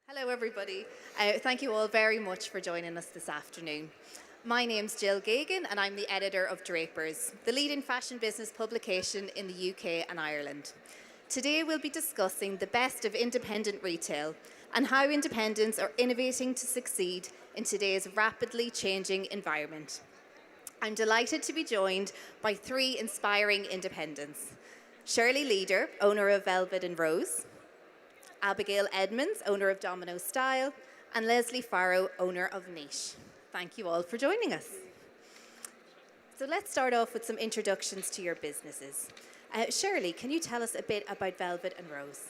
Hello, everybody. Thank you all very much for joining us this afternoon. My name's Jill Gagan, and I'm the editor of Drapers, the leading fashion business publication in the UK and Ireland. Today, we'll be discussing the best of independent retail and how independents are innovating to succeed in today's rapidly changing environment. I'm delighted to be joined by three inspiring independents: Shirley Leader, owner of Velvet and Rose; Abigail Edmonds, owner of Domino Style; and Leslie Farrow, owner of Niche. Thank you all for joining us. So let's start off with some introductions to your businesses. Shirley, can you tell us a bit about Velvet and Rose?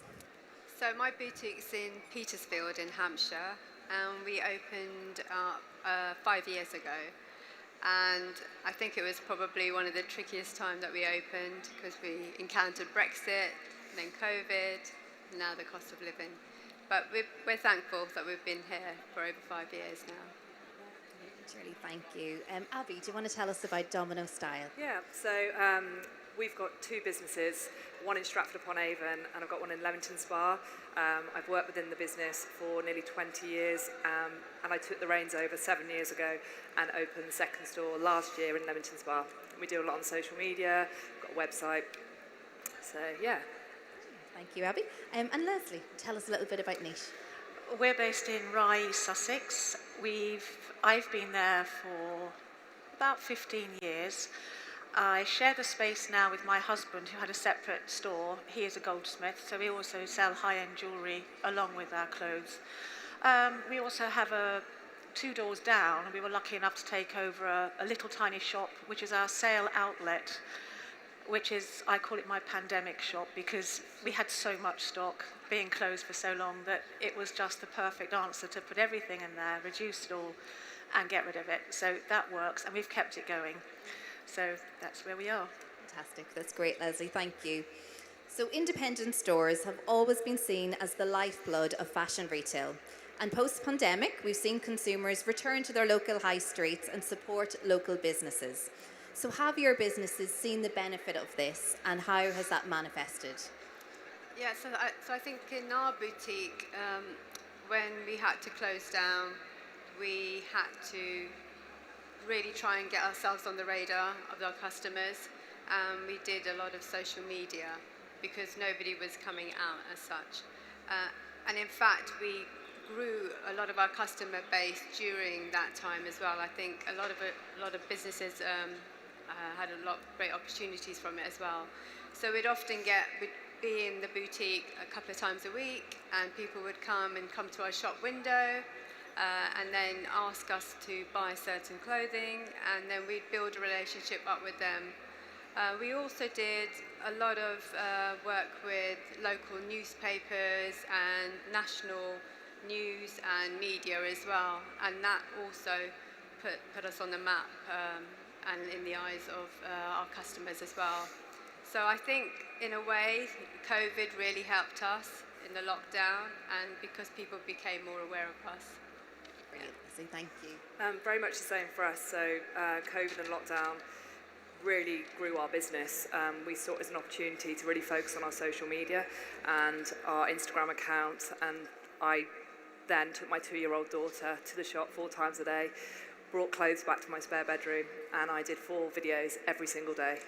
So my boutique's in Petersfield in Hampshire, and we opened up 5 years ago. And I think it was probably one of the trickiest times that we opened because we encountered Brexit, then COVID, and now the cost of living. But we're thankful that we've been here for over 5 years now. Shirley, thank you. Abby, do you want to tell us about Domino Style? Yeah, so we've got two businesses, one in Stratford-upon-Avon and I've got one in Leamington Spa. I've worked within the business for nearly 20 years and I took the reins over 7 years ago and opened the second store last year in Leamington Spa. We do a lot on social media, got a website, so yeah. Thank you, Abby. And Leslie, tell us a little bit about Niche. We're based in Rye, Sussex. I've been there for about 15 years. I share the space now with my husband, who had a separate store. He is a goldsmith, so we also sell high-end jewellery along with our clothes. We also have two doors down. We were lucky enough to take over a little tiny shop, which is our sale outlet, which is, I call it my pandemic shop, because we had so much stock being closed for so long that it was just the perfect answer to put everything in there, reduce it all, and get rid of it. So that works, and we've kept it going. So that's where we are. Fantastic. That's great, Leslie. Thank you. So independent stores have always been seen as the lifeblood of fashion retail. And post-pandemic, we've seen consumers return to their local high streets and support local businesses. So have your businesses seen the benefit of this, and how has that manifested? Yeah, so I think in our boutique, when we had to close down, we had to really try and get ourselves on the radar of our customers. We did a lot of social media because nobody was coming out as such. And in fact, we grew a lot of our customer base during that time as well. I think a lot of businesses had a lot of great opportunities from it as well. So we'd be in the boutique a couple of times a week, and people would come to our shop window and then ask us to buy certain clothing, and then we'd build a relationship up with them. We also did a lot of work with local newspapers and national news and media as well, and that also put us on the map and in the eyes of our customers as well. So I think, in a way, COVID really helped us in the lockdown, and because people became more aware of us. Brilliant, Leslie. Thank you. Very much the same for us. So COVID and lockdown really grew our business. We saw it as an opportunity to really focus on our social media and our Instagram account, and I then took my 2-year-old daughter to the shop 4 times a day, brought clothes back to my spare bedroom, and I did 4 videos every single day,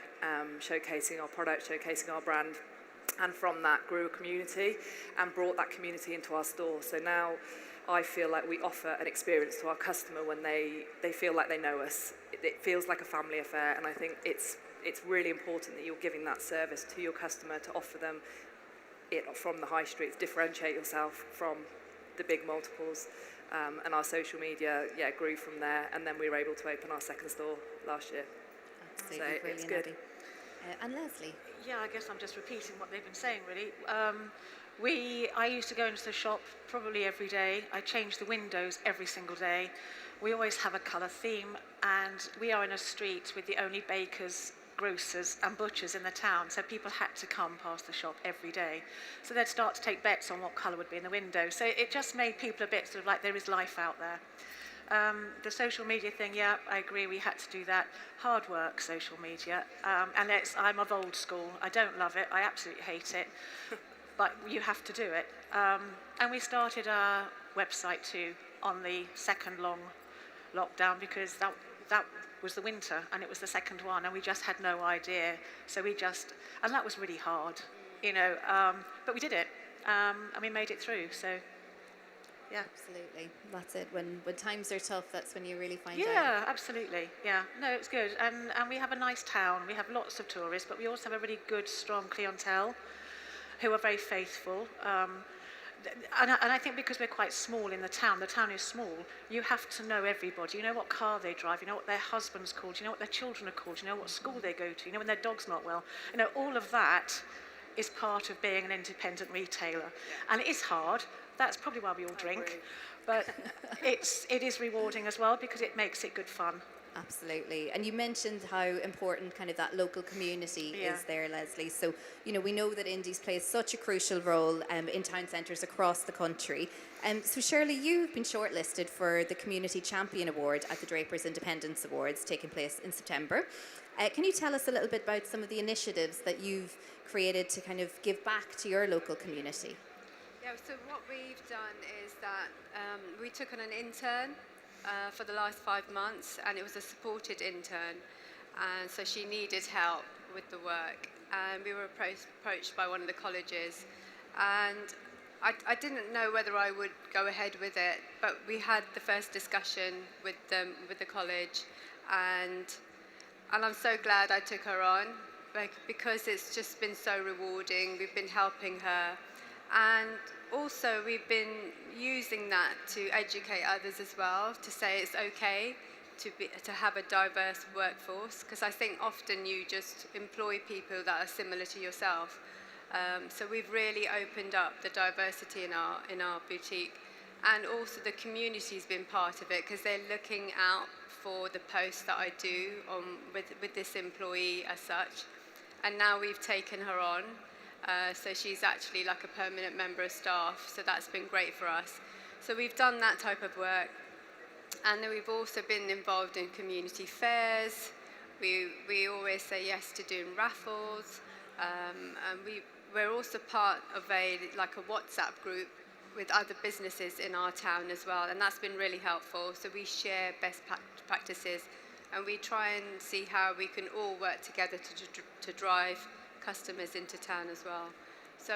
showcasing our product, showcasing our brand, and from that grew a community and brought that community into our store. So now I feel like we offer an experience to our customer when they feel like they know us. It feels like a family affair, and I think it's really important that you're giving that service to your customer, to offer them it from the high streets, differentiate yourself from the big multiples. And our social media, grew from there, and then we were able to open our second store last year. Absolutely So brilliant, it's good. Abby. And Leslie? Yeah, I guess I'm just repeating what they've been saying, really. I used to go into the shop probably every day. I change the windows every single day. We always have a colour theme, and we are in a street with the only bakers, grocers and butchers in the town, so people had to come past the shop every day. So they'd start to take bets on what colour would be in the window. So it just made people a bit sort of like there is life out there. The social media thing, yeah, I agree, we had to do that. Hard work, social media. And I'm of old school. I don't love it. I absolutely hate it. but you have to do it. And we started our website too on the second long lockdown, because that was the winter and it was the second one, and we just had no idea. So and that was really hard, but we did it, and we made it through. So, yeah. Absolutely. That's it. When times are tough, that's when you really find out. Yeah, absolutely. Yeah, no, it's good. And we have a nice town. We have lots of tourists, but we also have a really good, strong clientele who are very faithful. And I think because we're quite small in the town is small, you have to know everybody. You know what car they drive, you know what their husband's called, you know what their children are called, you know what school they go to, you know when their dog's not well. All of that is part of being an independent retailer. Yeah. And it is hard. That's probably why we all drink. But it is rewarding as well, because it makes it good fun. Absolutely. And you mentioned how important kind of that local community is there, Leslie. So, we know that Indies plays such a crucial role in town centres across the country. So, Shirley, you've been shortlisted for the Community Champion Award at the Drapers Independence Awards taking place in September. Can you tell us a little bit about some of the initiatives that you've created to kind of give back to your local community? Yeah, so what we've done is that we took on an intern for the last 5 months, and it was a supported intern, and so she needed help with the work, and we were approached by one of the colleges, and I didn't know whether I would go ahead with it, but we had the first discussion with the college, and I'm so glad I took her on, because it's just been so rewarding. We've been helping her, and also we've been using that to educate others as well, to say it's okay to have a diverse workforce, because I think often you just employ people that are similar to yourself. So we've really opened up the diversity in our boutique, and also the community's been part of it, because they're looking out for the posts that I do with this employee as such. And now we've taken her on. So she's actually like a permanent member of staff, so that's been great for us. So we've done that type of work, and then we've also been involved in community fairs. We always say yes to doing raffles, and we're also part of a WhatsApp group with other businesses in our town as well, and that's been really helpful. So we share best practices, and we try and see how we can all work together to drive customers into town as well. So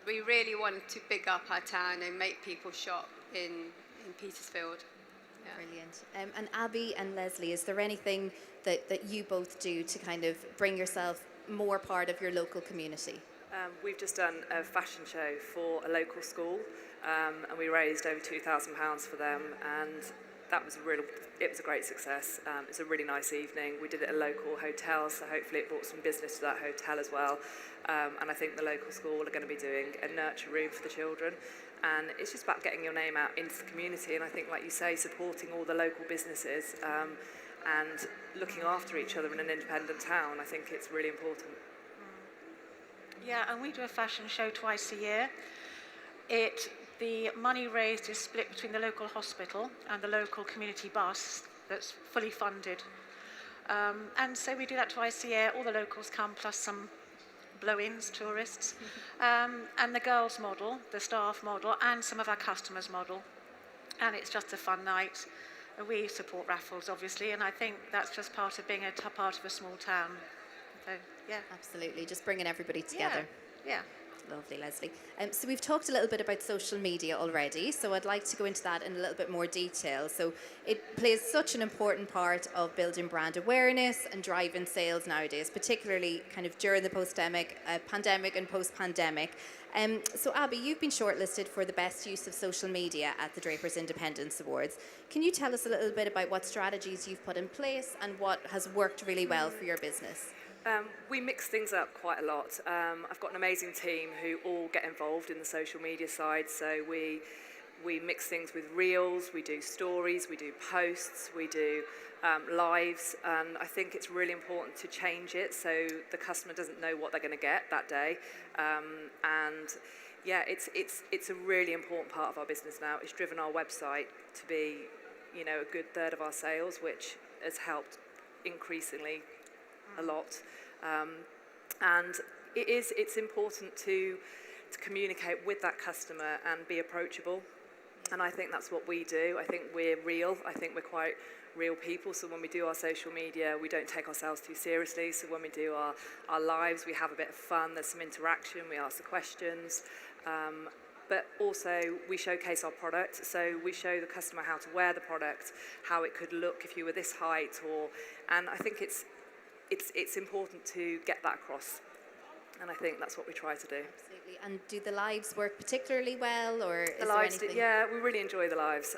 we really want to big up our town and make people shop in Petersfield. Yeah. Brilliant. And Abby and Leslie, is there anything that you both do to kind of bring yourself more part of your local community? We've just done a fashion show for a local school, and we raised over £2,000 for them, and that was it was a great success. It was a really nice evening. We did it at a local hotel, so hopefully it brought some business to that hotel as well. And I think the local school are going to be doing a nurture room for the children. And it's just about getting your name out into the community. And I think, like you say, supporting all the local businesses and looking after each other in an independent town. I think it's really important. Yeah, and we do a fashion show twice a year. The money raised is split between the local hospital and the local community bus that's fully funded. And so we do that twice a year. All the locals come, plus some blow-ins, tourists. And the girls model, the staff model, and some of our customers model. And it's just a fun night. We support raffles, obviously, and I think that's just part of being part of a small town. So, yeah. Absolutely, just bringing everybody together. Yeah. Lovely, Leslie. So we've talked a little bit about social media already, so I'd like to go into that in a little bit more detail. So it plays such an important part of building brand awareness and driving sales nowadays, particularly kind of during the pandemic and post-pandemic. So Abby, you've been shortlisted for the best use of social media at the Drapers Independence Awards. Can you tell us a little bit about what strategies you've put in place and what has worked really well for your business? We mix things up quite a lot. I've got an amazing team who all get involved in the social media side. So we mix things with reels, we do stories, we do posts, we do lives. And I think it's really important to change it so the customer doesn't know what they're going to get that day. And yeah, it's a really important part of our business now. It's driven our website to be, a good third of our sales, which has helped increasingly a lot. And it's important to communicate with that customer and be approachable. And I think that's what we do. I think we're real. I think we're quite real people. So when we do our social media, we don't take ourselves too seriously. So when we do our lives, we have a bit of fun. There's some interaction. We ask the questions. But also we showcase our product. So we show the customer how to wear the product, how it could look if you were this height, and I think it's important to get that across. And I think that's what we try to do. Absolutely. And do the lives work particularly well, or is The there lives, anything? yeah, we really enjoy the lives.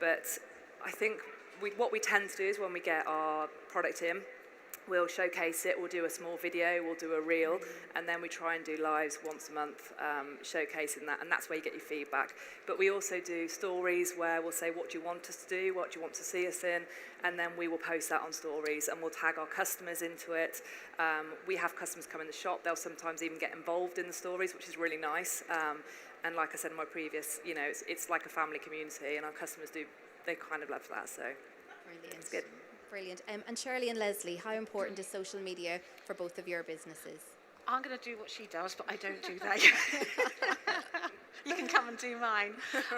But I think what we tend to do is when we get our product in, we'll showcase it, we'll do a small video, we'll do a reel, and then we try and do lives once a month, showcasing that, and that's where you get your feedback. But we also do stories where we'll say, what do you want us to do, what do you want to see us in, and then we will post that on stories, and we'll tag our customers into it. We have customers come in the shop, they'll sometimes even get involved in the stories, which is really nice. And like I said in my previous, it's like a family community, and our customers they kind of love that, so Brilliant. it's good. Brilliant. And Shirley and Leslie, how important is social media for both of your businesses? I'm going to do what she does, but I don't do that. You can come and do mine.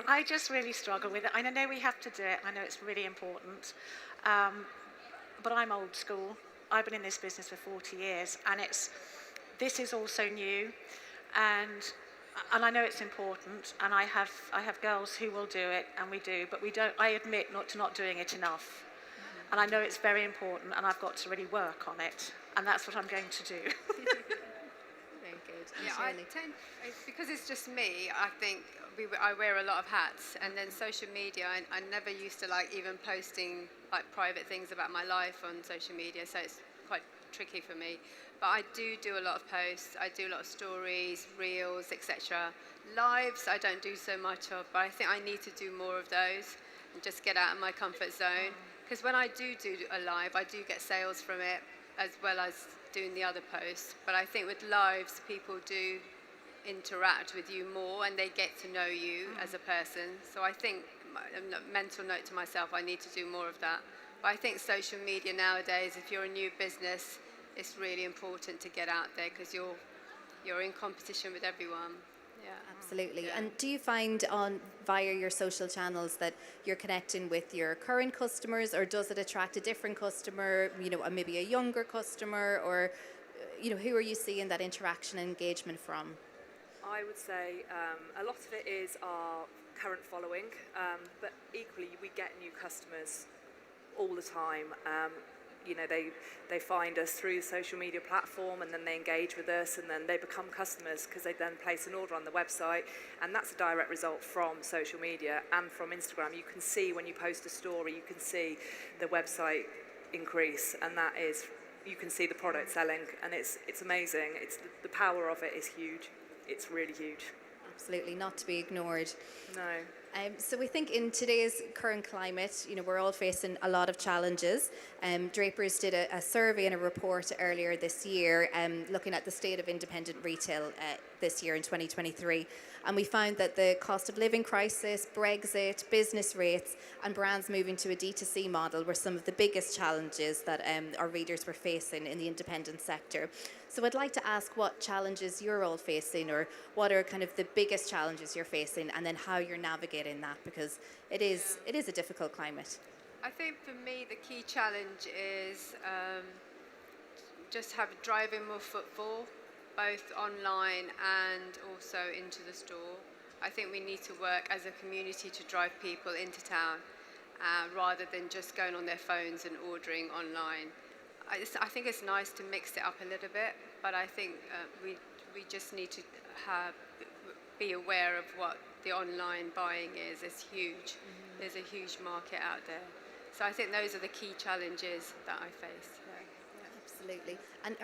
I just really struggle with it. I know we have to do it. I know it's really important. But I'm old school. I've been in this business for 40 years, and this is also new. And I know it's important, and I have girls who will do it, and we do, but we don't. I admit not doing it enough. And I know it's very important, and I've got to really work on it, and that's what I'm going to do. Very good. And Yeah, Shirley? because it's just me, I think I wear a lot of hats, and then social media, I never used to like even posting like private things about my life on social media, so it's quite tricky for me. But I do a lot of posts, I do a lot of stories, reels, etc. Lives I don't do so much of, but I think I need to do more of those and just get out of my comfort zone. Because when I do a live, I do get sales from it as well as doing the other posts. But I think with lives, people do interact with you more and they get to know you as a person. So I think, mental note to myself, I need to do more of that. But I think social media nowadays, if you're a new business, it's really important to get out there because you're in competition with everyone. Yeah. Absolutely. Yeah. And do you find via your social channels that you're connecting with your current customers, or does it attract a different customer, maybe a younger customer, or, who are you seeing that interaction and engagement from? I would say a lot of it is our current following, but equally we get new customers all the time. They find us through the social media platform, and then they engage with us, and then they become customers because they then place an order on the website, and that's a direct result from social media and from Instagram. You can see when you post a story, you can see the website increase, and that is, you can see the product selling, and it's amazing. The power of it is huge. It's really huge. Absolutely, not to be ignored. No. So we think in today's current climate, we're all facing a lot of challenges. Drapers did a survey and a report earlier this year looking at the state of independent retail this year in 2023. And we found that the cost of living crisis, Brexit, business rates, and brands moving to a D2C model were some of the biggest challenges that our readers were facing in the independent sector. So I'd like to ask what challenges you're all facing, or what are kind of the biggest challenges you're facing, and then how you're navigating that, because it is a difficult climate. I think for me the key challenge is just driving more footfall, both online and also into the store. I think we need to work as a community to drive people into town rather than just going on their phones and ordering online. I think it's nice to mix it up a little bit, but I think we just need to be aware of what the online buying is. It's huge. There's a huge market out there. So I think those are the key challenges that I face. Absolutely. And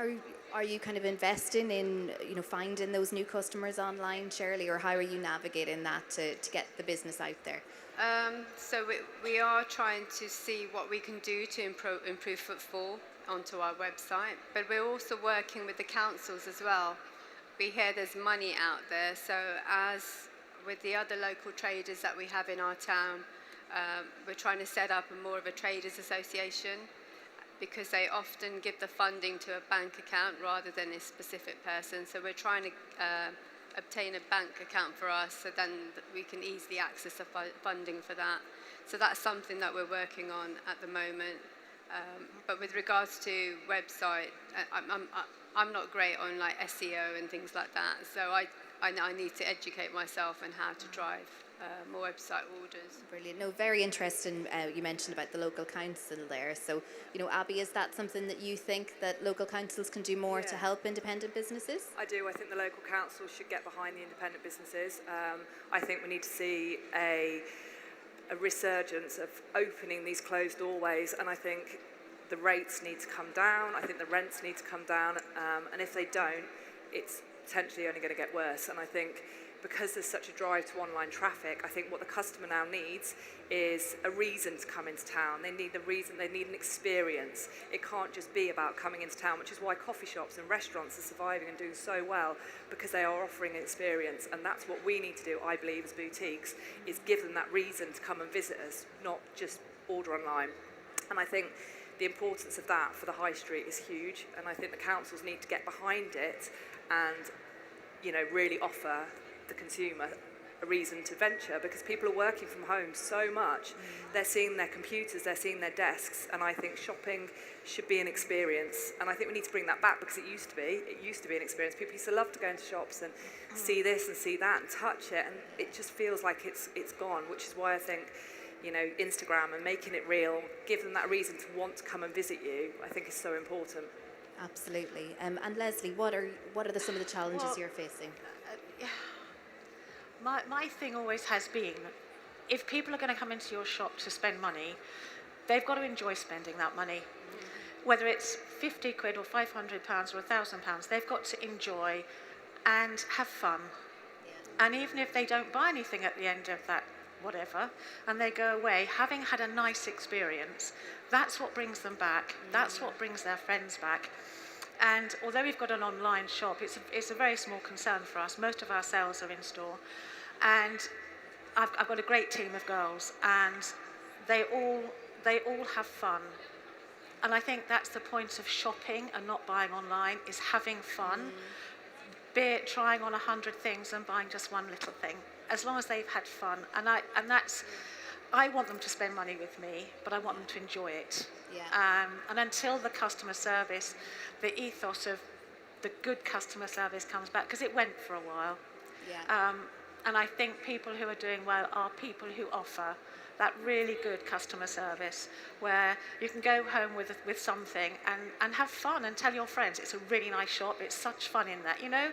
are you kind of investing in finding those new customers online, Shirley, or how are you navigating that to get the business out there? So we are trying to see what we can do to improve footfall onto our website, but we're also working with the councils as well. We hear there's money out there, so as with the other local traders that we have in our town, we're trying to set up more of a traders association, because they often give the funding to a bank account rather than a specific person. So we're trying to obtain a bank account for us, so then we can easily access the funding for that. So that's something that we're working on at the moment. But with regards to website, I'm not great on like SEO and things like that. So I need to educate myself on how to drive more website orders. Brilliant. No, very interesting. You mentioned about the local council there. So, Abby, is that something that you think that local councils can do more to help independent businesses? I do. I think the local council should get behind the independent businesses. I think we need to see a resurgence of opening these closed doorways, and I think the rates need to come down. I think the rents need to come down, and if they don't, it's potentially only going to get worse. And I think because there's such a drive to online traffic, I think what the customer now needs is a reason to come into town. They need the reason, they need an experience. It can't just be about coming into town, which is why coffee shops and restaurants are surviving and doing so well, because they are offering an experience. And that's what we need to do, I believe, as boutiques, is give them that reason to come and visit us, not just order online. And I think the importance of that for the high street is huge, and I think the councils need to get behind it and, really offer the consumer a reason to venture, because people are working from home so much. They're seeing their computers, they're seeing their desks, and I think shopping should be an experience. And I think we need to bring that back, because it used to be an experience. People used to love to go into shops and see this and see that and touch it, and it just feels like it's gone, which is why I think Instagram and making it real, give them that reason to want to come and visit you, I think is so important. Absolutely. And Leslie, what are some of the challenges you're facing? My thing always has been, if people are going to come into your shop to spend money, they've got to enjoy spending that money. Whether it's 50 quid or 500 pounds or £1,000, they've got to enjoy and have fun. Yeah. And even if they don't buy anything at the end of that, whatever, and they go away having had a nice experience, that's what brings them back. That's what brings their friends back. And although we've got an online shop, it's a very small concern for us. Most of our sales are in store, and I've got a great team of girls, and they all have fun. And I think that's the point of shopping and not buying online, is having fun. Be it trying on 100 things and buying just one little thing, as long as they've had fun. I want them to spend money with me, but I want them to enjoy it. Yeah. And until the customer service, the ethos of the good customer service comes back, because it went for a while. Yeah. And I think people who are doing well are people who offer that really good customer service, where you can go home with something and have fun and tell your friends it's a really nice shop, it's such fun in that, Yeah.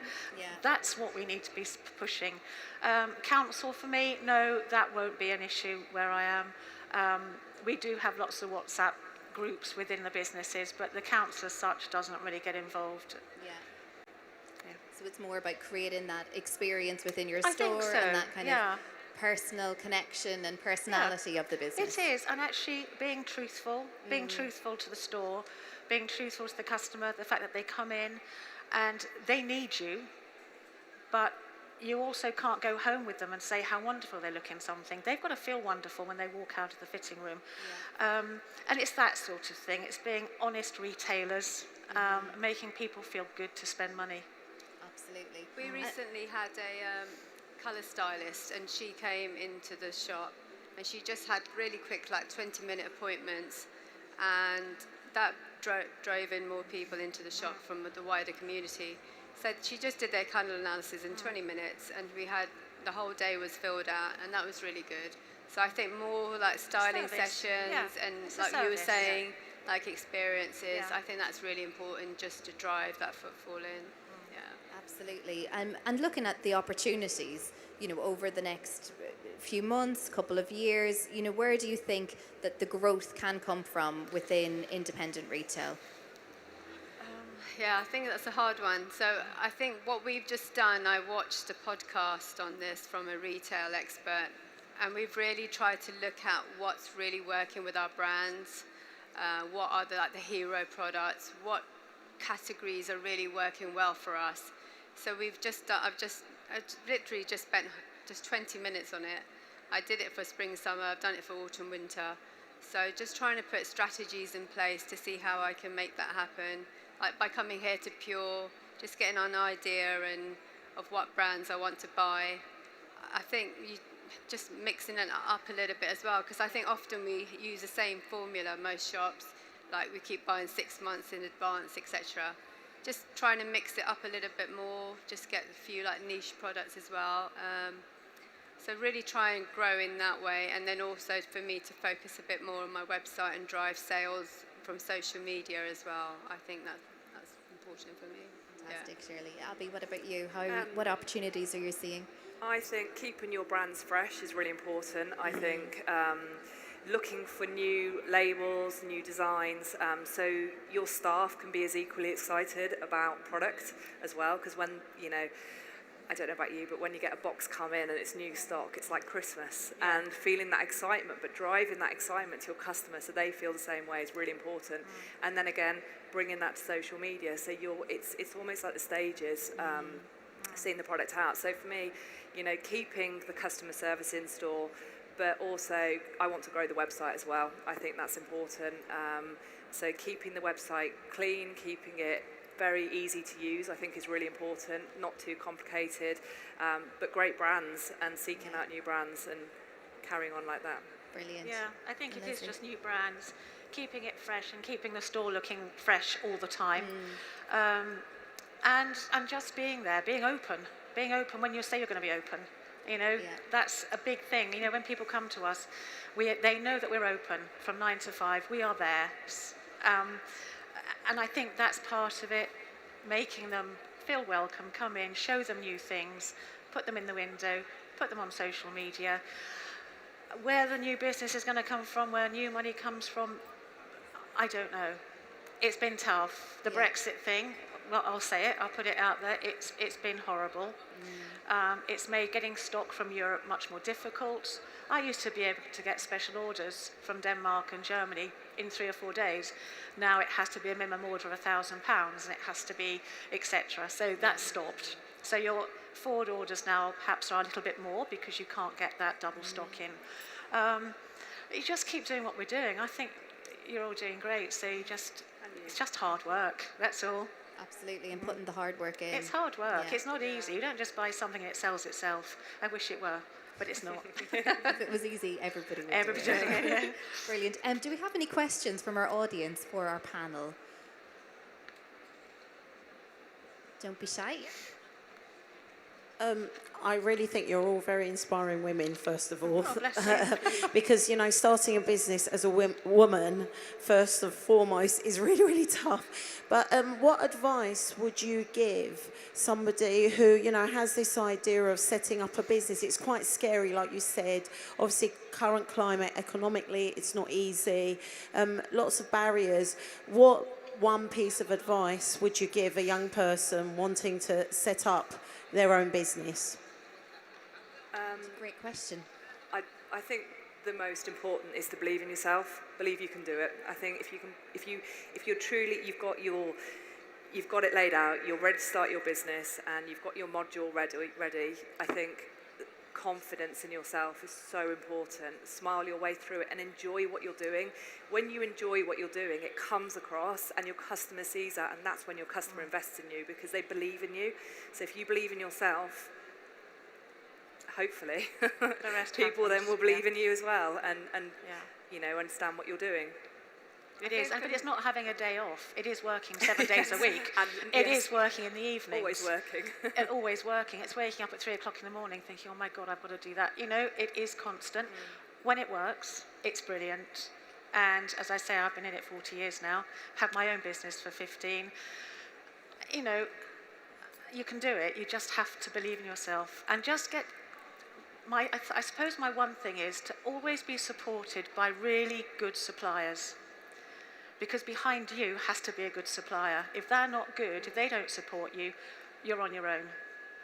That's what we need to be pushing. Council, for me, no, that won't be an issue where I am. We do have lots of WhatsApp groups within the businesses, but the council as such doesn't really get involved. Yeah. So it's more about creating that experience within your store and that kind of personal connection and personality of the business. It is, and actually being truthful to the store, being truthful to the customer, the fact that they come in and they need you, but you also can't go home with them and say how wonderful they look in something. They've got to feel wonderful when they walk out of the fitting room. Yeah. And it's that sort of thing. It's being honest retailers, making people feel good to spend money. Absolutely. We recently had a colour stylist, and she came into the shop, and she just had really quick, like 20-minute appointments, and that drove in more people into the shop from the wider community. So she just did their colour analysis in 20 minutes, and the whole day was filled out, and that was really good. So I think more like styling sessions and like you were saying, like experiences, I think that's really important, just to drive that footfall in. Absolutely. And looking at the opportunities, over the next few months, couple of years, where do you think that the growth can come from within independent retail? I think that's a hard one. So I think what we've just done, I watched a podcast on this from a retail expert, and we've really tried to look at what's really working with our brands, what are the hero products, what categories are really working well for us. So I literally just spent just 20 minutes on it. I did it for spring, summer, I've done it for autumn, winter, So just trying to put strategies in place to see how I can make that happen. Like by coming here to Pure, just getting an idea and of what brands I want to buy. I think you just mixing it up a little bit as well, because I think often we use the same formula, most shops, like we keep buying 6 months in advance, etc. Just trying to mix it up a little bit more, just get a few like niche products as well. So really try and grow in that way, and then also for me to focus a bit more on my website and drive sales from social media as well. I think that's important for me. Fantastic, Shirley. Abby, what about you? What opportunities are you seeing? I think keeping your brands fresh is really important. I think looking for new labels, new designs, so your staff can be as equally excited about product as well. Because when, you know, I don't know about you, but when you get a box come in and it's new stock, it's like Christmas. And feeling that excitement, but driving that excitement to your customers so they feel the same way is really important. And then again, bringing that to social media. So it's almost like the stages, seeing the product out. So for me, you know, keeping the customer service in store, but also I want to grow the website as well. I think that's important. So keeping the website clean, keeping it very easy to use, I think is really important, not too complicated, but great brands and seeking out new brands and carrying on like that. Brilliant. Yeah, I think And it is Leslie? just new brands, keeping it fresh and keeping the store looking fresh all the time. And just being there, being open when you say you're going to be open. You know, that's a big thing. You know, when people come to us, they know that we're open from 9 to 5. We are there. And I think that's part of it, making them feel welcome, come in, show them new things, put them in the window, put them on social media. Where the new business is going to come from, where new money comes from, I don't know. It's been tough. The Brexit thing, well, I'll say it, I'll put it out there, it's been horrible. It's made getting stock from Europe much more difficult. I used to be able to get special orders from Denmark and Germany in 3 or 4 days. Now it has to be a minimum order of £1,000 and it has to be etc. So that's stopped. So your forward orders now perhaps are a little bit more because you can't get that double stock in. You just keep doing what we're doing. I think you're all doing great. So it's just hard work. That's all. Absolutely, and putting the hard work in. It's hard work. Yeah. It's not easy. You don't just buy something and it sells itself. I wish it were, but it's not. If it was easy, everybody would Everybody do it. doing it, yeah. Brilliant. Do we have any questions from our audience for our panel? Don't be shy. I really think you're all very inspiring women, first of all. Oh, bless you. Because, you know, starting a business as a woman, first and foremost, is really, really tough. But what advice would you give somebody who, you know, has this idea of setting up a business? It's quite scary, like you said. Obviously, current climate, economically, it's not easy. Lots of barriers. What one piece of advice would you give a young person wanting to set up their own business? Great question. I think the most important is to believe in yourself. Believe you can do it. I think if you're truly, you've got it laid out, you're ready to start your business, and you've got your module ready. I think confidence in yourself is so important. Smile your way through it and enjoy what you're doing. When you enjoy what you're doing, it comes across and your customer sees that, and that's when your customer invests in you because they believe in you. So if you believe in yourself, hopefully The rest people then happens, will believe in you as well and Yeah. you know, understand what you're doing. It is, but it's not having a day off. It is working 7 days a week. And It yes, is working in the evenings. always working. And always working. It's waking up at 3 o'clock in the morning thinking, oh my God, I've got to do that. You know, it is constant. When it works, it's brilliant. And as I say, I've been in it 40 years now, have my own business for 15. You know, you can do it. You just have to believe in yourself and just get I suppose my one thing is to always be supported by really good suppliers. Because behind you has to be a good supplier. If they're not good, if they don't support you, you're on your own.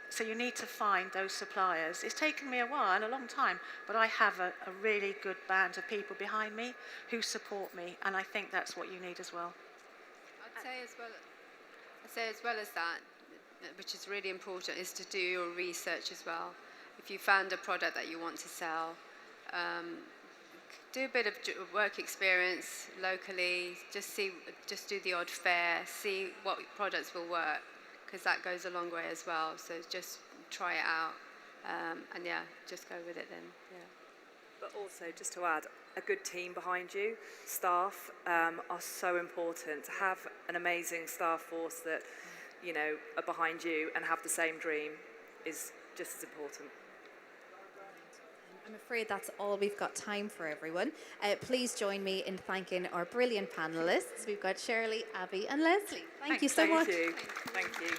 So you need to find those suppliers. It's taken me a while, a long time, but I have a really good band of people behind me who support me, and I think that's what you need as well. I'd say as well as that, which is really important, is to do your research as well. If you found a product that you want to sell, do a bit of work experience locally, just do the odd fair, see what products will work, because that goes a long way as well. So just try it out, and yeah, just go with it then. Yeah. But also, just to add, a good team behind you. Staff are so important. To have an amazing staff force that, you know, are behind you and have the same dream is just as important. I'm afraid that's all we've got time for, everyone. Please join me in thanking our brilliant panellists. We've got Shirley, Abby and Leslie. Thank you so much. Thank you. Thank you.